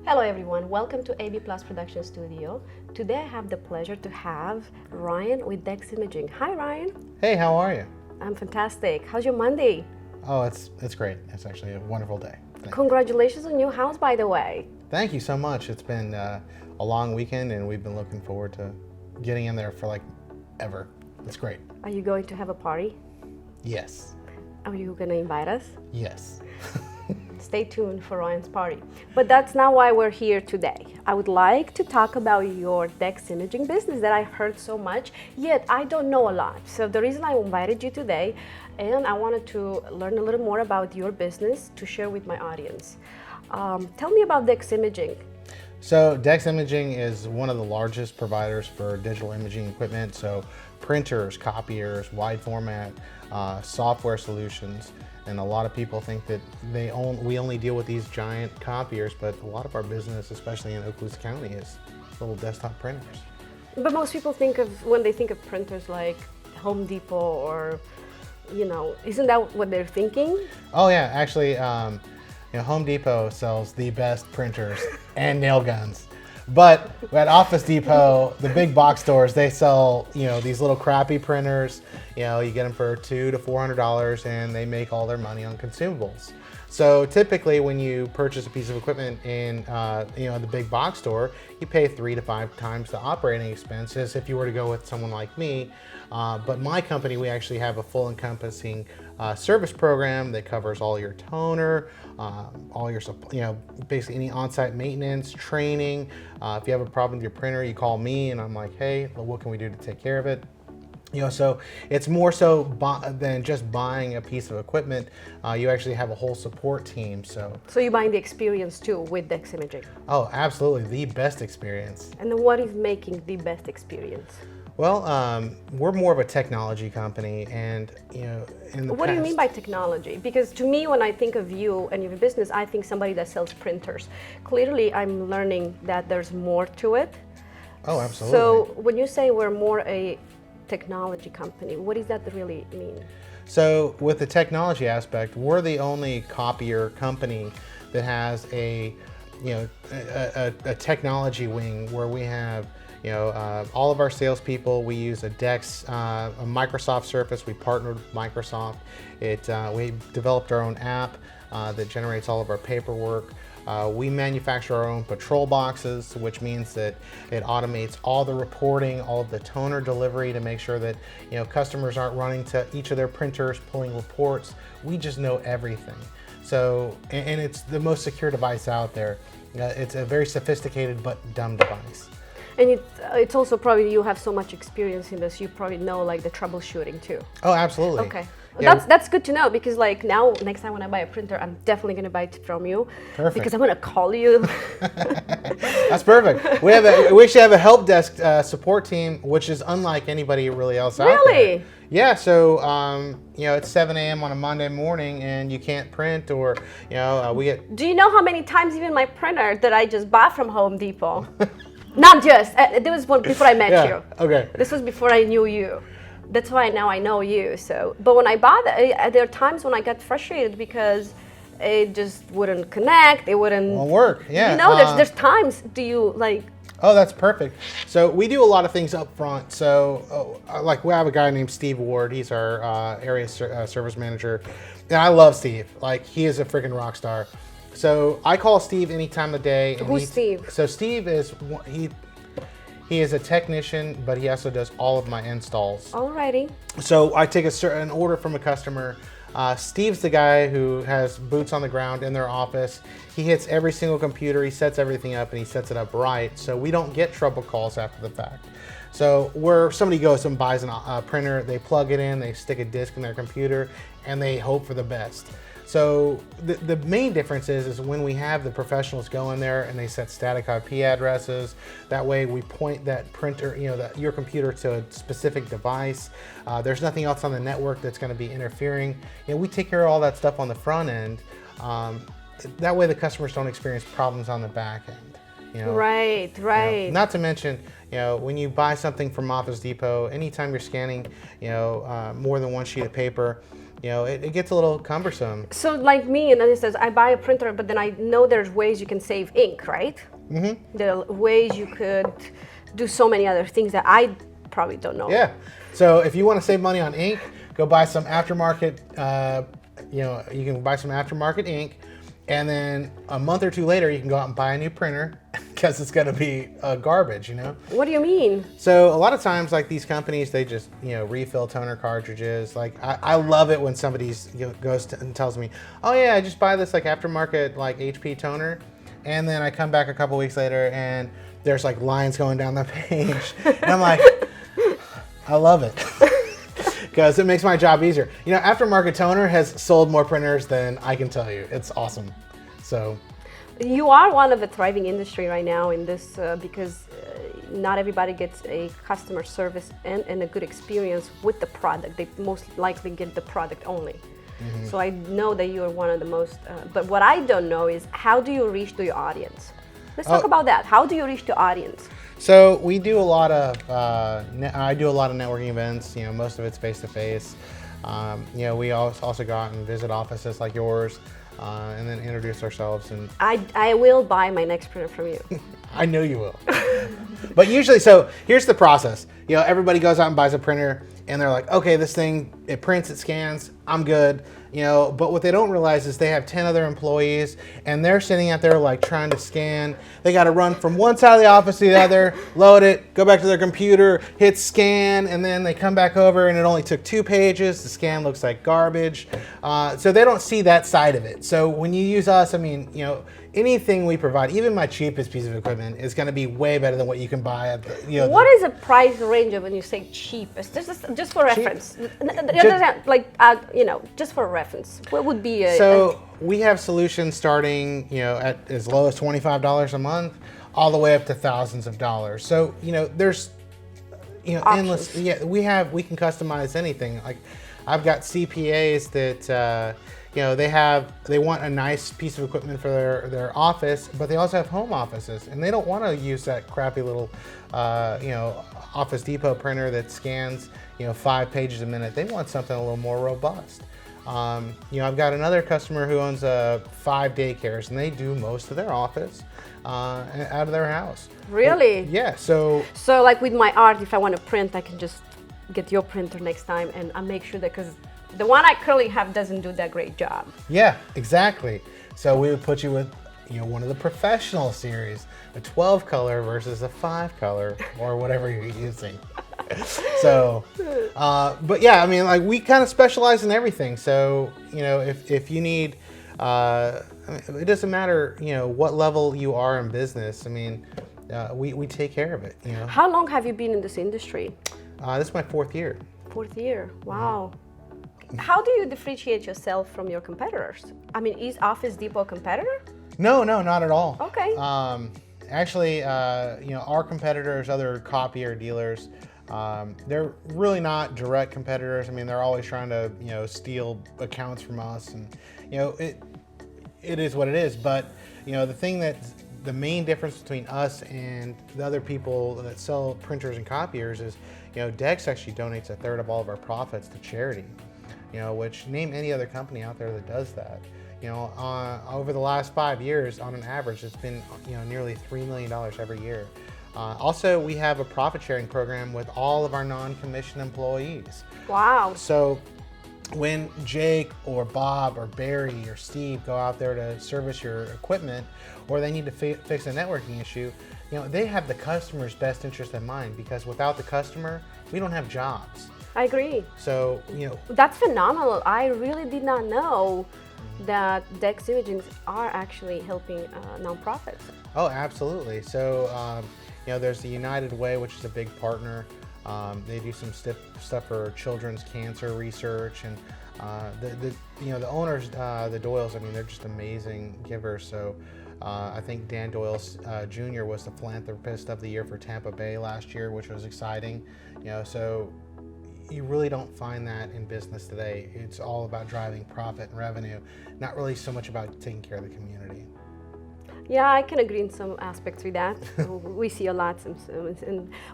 Hello everyone, welcome to AB+ Production Studio. Today I have the pleasure to have Ryan with DEX Imaging. Hi Ryan. Hey, how are you? I'm fantastic. How's your Monday? Oh, it's great. It's actually a wonderful day. Congratulations on your house, by the way. Thank you so much. It's been a long weekend and we've been looking forward to getting in there for like ever. It's great. Are you going to have a party? Yes. Are you going to invite us? Yes. Stay tuned for Ryan's party. But that's not why we're here today. I would like to talk about your DEX Imaging business that I heard so much, yet I don't know a lot. So the reason I invited you today, and I wanted to learn a little more about your business to share with my audience. Tell me about DEX Imaging. So DEX Imaging is one of the largest providers for digital imaging equipment. So printers, copiers, wide format, software solutions. And a lot of people think that we only deal with these giant copiers, but a lot of our business, especially in Oakland County, is little desktop printers. But most people think of, when they think of printers, like Home Depot or, isn't that what they're thinking? Oh yeah, actually, Home Depot sells the best printers and nail guns. But at Office Depot, the big box stores, they sell, these little crappy printers. You get them for $200 to $400, and they make all their money on consumables. So typically, when you purchase a piece of equipment in, the big box store, you pay 3 to 5 times the operating expenses if you were to go with someone like me. But my company, we actually have a full encompassing service program that covers all your toner, all your, basically any on-site maintenance, training. If you have a problem with your printer, you call me and I'm like, hey, what can we do to take care of it? So it's more so than just buying a piece of equipment. You actually have a whole support team. So you're buying the experience too with DEX Imaging? Oh, absolutely, the best experience. And then what is making the best experience? Well, we're more of a technology company, and What do you mean by technology? Because to me, when I think of you and your business, I think somebody that sells printers. Clearly, I'm learning that there's more to it. Oh, absolutely. So when you say we're more a technology company, what does that really mean? So with the technology aspect, we're the only copier company that has a technology wing where we have all of our salespeople. We use a DEX, a Microsoft Surface. We partnered with Microsoft. We developed our own app that generates all of our paperwork. We manufacture our own patrol boxes, which means that it automates all the reporting, all of the toner delivery to make sure that customers aren't running to each of their printers pulling reports. We just know everything. So, and it's the most secure device out there. It's a very sophisticated but dumb device. And it's also probably you have so much experience in this, you probably know like the troubleshooting too. Oh, absolutely. Okay. Yeah. That's good to know, because like now, next time when I buy a printer, I'm definitely going to buy it from you. Perfect. Because I'm going to call you. That's perfect. We actually have a help desk support team, which is unlike anybody really else out there. Really? Yeah. So it's 7 a.m. on a Monday morning, and you can't print, or we get. Do you know how many times even my printer that I just bought from Home Depot? Not just. There was one before I met you. Okay. This was before I knew you. That's why now I know you. So, but when I bought it, there are times when I got frustrated because it just wouldn't connect. It wouldn't work. Yeah. There's times. Do you like? Oh, that's perfect. So we do a lot of things up front. So like we have a guy named Steve Ward. He's our area service manager. And I love Steve. Like, he is a freaking rock star. So I call Steve any time of day. Who's Steve? So Steve is, he is a technician, but he also does all of my installs. Alrighty. So I take an order from a customer. Steve's the guy who has boots on the ground in their office. He hits every single computer, he sets everything up, and he sets it up right, so we don't get trouble calls after the fact. So where somebody goes and buys a printer, they plug it in, they stick a disk in their computer, and they hope for the best. So the main difference is when we have the professionals go in there and they set static IP addresses. That way we point that printer, your computer to a specific device. There's nothing else on the network that's going to be interfering. We take care of all that stuff on the front end. That way the customers don't experience problems on the back end. Right. Not to mention, when you buy something from Office Depot, anytime you're scanning, more than one sheet of paper, it gets a little cumbersome. So like me, and it says I buy a printer, but then I know there's ways you can save ink, right? Mm-hmm. There are ways you could do so many other things that I probably don't know. Yeah. So if you want to save money on ink, go buy some aftermarket. You can buy some aftermarket ink, and then a month or two later, you can go out and buy a new printer because it's going to be garbage. What do you mean? So a lot of times, like these companies, they just refill toner cartridges. Like I love it when somebody goes and tells me, "Oh yeah, I just buy this like aftermarket like HP toner," and then I come back a couple weeks later and there's like lines going down the page, and I'm like, I love it because it makes my job easier. Aftermarket toner has sold more printers than I can tell you. It's awesome. So. You are one of the thriving industry right now in this because not everybody gets a customer service and a good experience with the product. They most likely get the product only. Mm-hmm. So I know that you are one of the most, but what I don't know is how do you reach to your audience? Let's talk about that. How do you reach the audience? So we do a lot of, I do a lot of networking events, most of it's face-to-face. We also go out and visit offices like yours. And then introduce ourselves. And I will buy my next printer from you. I know you will. But usually, so here's the process. Everybody goes out and buys a printer, and they're like, okay, this thing, it prints, it scans, I'm good. But what they don't realize is they have 10 other employees, and they're sitting out there like trying to scan. They got to run from one side of the office to the other, load it, go back to their computer, hit scan, and then they come back over, and it only took 2 pages. The scan looks like garbage. So they don't see that side of it. So when you use us, anything we provide, even my cheapest piece of equipment, is going to be way better than what you can buy at the, What is the price range of when you say cheapest? Just for reference. Just for reference. What would be we have solutions starting, at as low as $25 a month, all the way up to thousands of dollars. So, there's, endless. Yeah, we can customize anything. Like, I've got CPAs that. They want a nice piece of equipment for their office, but they also have home offices, and they don't want to use that crappy little, Office Depot printer that scans, 5 pages a minute. They want something a little more robust. I've got another customer who owns 5 daycares, and they do most of their office out of their house. Really? Yeah. So like with my art, if I want to print, I can just get your printer next time, and I make sure that because the one I currently have doesn't do that great job. Yeah, exactly. So we would put you with, one of the professional series, a 12 color versus a 5 color, or whatever you're using. So, but yeah, we kind of specialize in everything. So, if you need, it doesn't matter, what level you are in business. We take care of it. How long have you been in this industry? This is my 4th year. 4th year. Wow. How do you differentiate yourself from your competitors? Is Office Depot a competitor? No, not at all. Okay. Actually, our competitors, other copier dealers, they're really not direct competitors. They're always trying to, steal accounts from us, and it is what it is. But the thing the main difference between us and the other people that sell printers and copiers is, DEX actually donates 1/3 of all of our profits to charity. Which name any other company out there that does that. Over the last 5 years, on an average, it's been nearly $3 million every year. Also, we have a profit sharing program with all of our non-commissioned employees. Wow. So when Jake or Bob or Barry or Steve go out there to service your equipment, or they need to fix a networking issue, they have the customer's best interest in mind, because without the customer, we don't have jobs. I agree. So, That's phenomenal. I really did not know that DEX Imaging are actually helping nonprofits. Oh, absolutely. So, there's the United Way, which is a big partner. They do some stuff for children's cancer research, and the owners, the Doyles, they're just amazing givers. So, I think Dan Doyle Jr. was the philanthropist of the year for Tampa Bay last year, which was exciting. So you really don't find that in business today. It's all about driving profit and revenue, not really so much about taking care of the community. Yeah, I can agree in some aspects with that. We see a lot,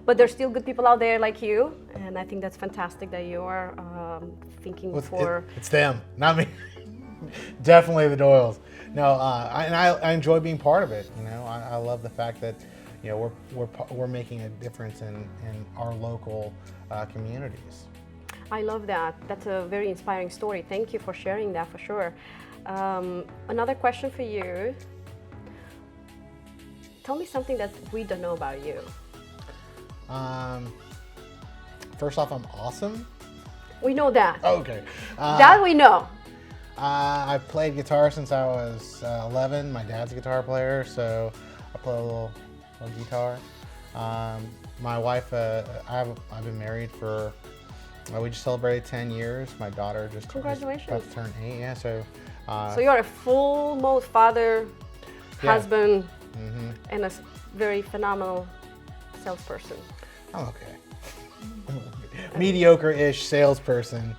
but there's still good people out there like you, and I think that's fantastic that you are thinking it's them, not me. Definitely the Doyles. No, I enjoy being part of it. You know, I love the fact that, you know, we're making a difference in our local communities. I love that. That's a very inspiring story. Thank you for sharing that, for sure. Another question for you. Tell me something that we don't know about you. First off, I'm awesome. We know that. Okay. That we know. I've played guitar since I was 11. My dad's a guitar player, so I play a little guitar. My wife, I've been married for, we just celebrated 10 years. My daughter just Congratulations. about to turn 8. Yeah, so. So you're a full father, husband, and a very phenomenal salesperson. I'm okay. Mediocre-ish salesperson.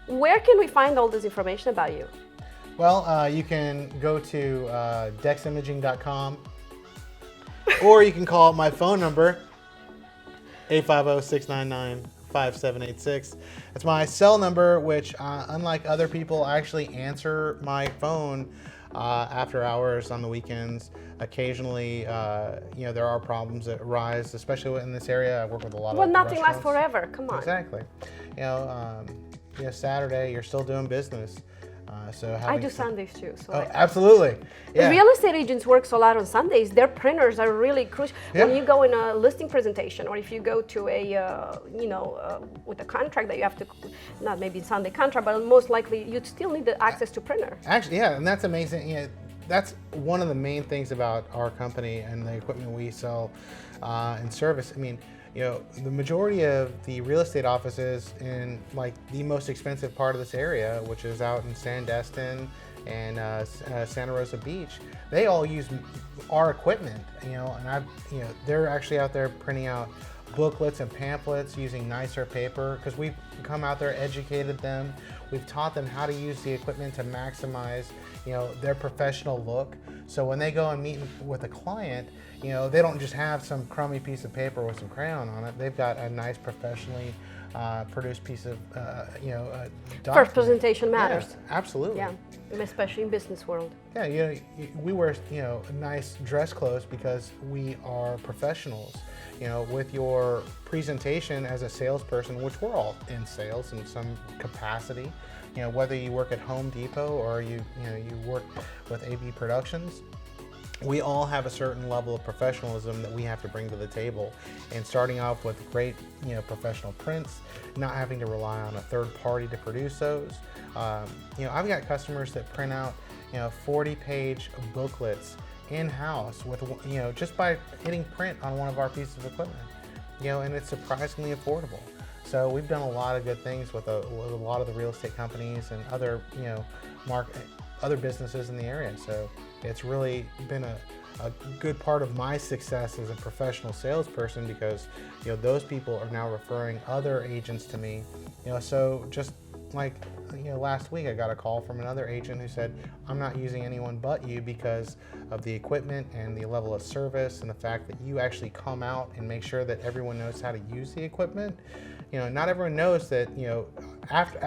Where can we find all this information about you? Well, you can go to deximaging.com, or you can call my phone number, 850-699-5786. It's my cell number, which, unlike other people, I actually answer my phone after hours on the weekends. Occasionally, you know, there are problems that arise, especially in this area. I work with a lot of nothing lasts restaurants. forever. Come on. Exactly. You know, Saturday, you're still doing business. So I do Sundays too. So absolutely. Yeah. Real estate agents work a lot on Sundays. Their printers are really crucial. Yeah. When you go in a listing presentation, or if you go to a, with a contract that you have to, not maybe Sunday contract, but most likely you'd still need the access to printer. Actually, yeah, and that's amazing. You know, that's one of the main things about our company and the equipment we sell and service. I mean, you know, the majority of the real estate offices in like the most expensive part of this area, which is out in Sandestin and Santa Rosa Beach, they all use our equipment. You know, and they're actually out there printing out booklets and pamphlets using nicer paper because we've come out there, educated them. We've taught them how to use the equipment to maximize, you know, their professional look. So when they go and meet with a client, you know, they don't just have some crummy piece of paper with some crayon on it. They've got a nice professionally produced piece of, document. First presentation matters. Yeah, absolutely. Yeah, especially in business world. Yeah, you know, we wear, you know, nice dress clothes because we are professionals. You know, with your presentation as a salesperson, which we're all in sales in some capacity, you know, whether you work at Home Depot or you work with AB Productions, we all have a certain level of professionalism that we have to bring to the table. And starting off with great, you know, professional prints, not having to rely on a third party to produce those. You know, I've got customers that print out, you know, 40-page booklets in-house with, you know, just by hitting print on one of our pieces of equipment, you know, and it's surprisingly affordable. So we've done a lot of good things with a lot of the real estate companies and other, you know, other businesses in the area. So it's really been a good part of my success as a professional salesperson because, you know, those people are now referring other agents to me, you know. So just like, you know, last week I got a call from another agent who said, I'm not using anyone but you because of the equipment and the level of service and the fact that you actually come out and make sure that everyone knows how to use the equipment. You know, not everyone knows that, you know,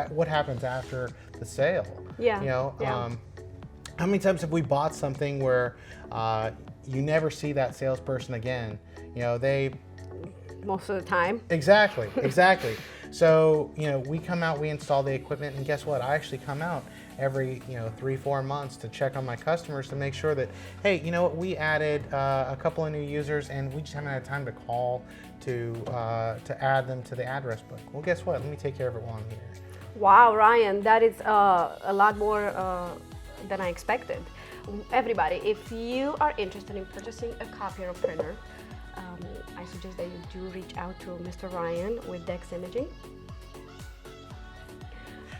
what happens after the sale. Yeah. You know, yeah. How many times have we bought something where you never see that salesperson again? You know, most of the time. Exactly. So, you know, we come out, we install the equipment, and guess what? I actually come out every, you know, 3-4 months to check on my customers to make sure that, hey, you know what, we added a couple of new users and we just haven't had time to call to add them to the address book. Well, guess what? Let me take care of it while I'm here. Wow, Ryan, that is a lot more than I expected. Everybody, if you are interested in purchasing a copier or printer, I suggest that you do reach out to Mr. Ryan with DEX Imaging.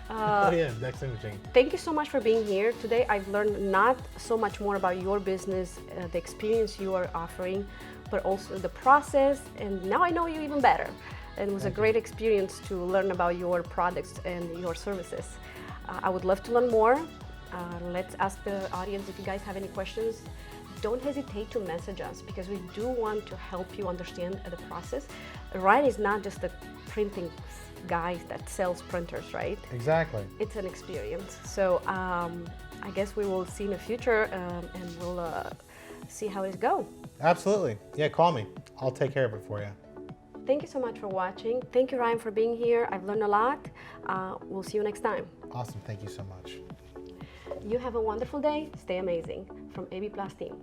Oh yeah, DEX Imaging. Thank you so much for being here today. I've learned not so much more about your business, the experience you are offering, but also the process, and now I know you even better. And it was a great experience to learn about your products and your services. I would love to learn more. Let's ask the audience if you guys have any questions don't hesitate to message us because we do want to help you understand the process. Ryan is not just a printing guy that sells printers, right? Exactly. It's an experience. So I guess we will see in the future and we'll see how it goes. Absolutely. Yeah, call me. I'll take care of it for you. Thank you so much for watching. Thank you, Ryan, for being here. I've learned a lot. We'll see you next time. Awesome. Thank you so much. You have a wonderful day. Stay amazing. From AB+ team.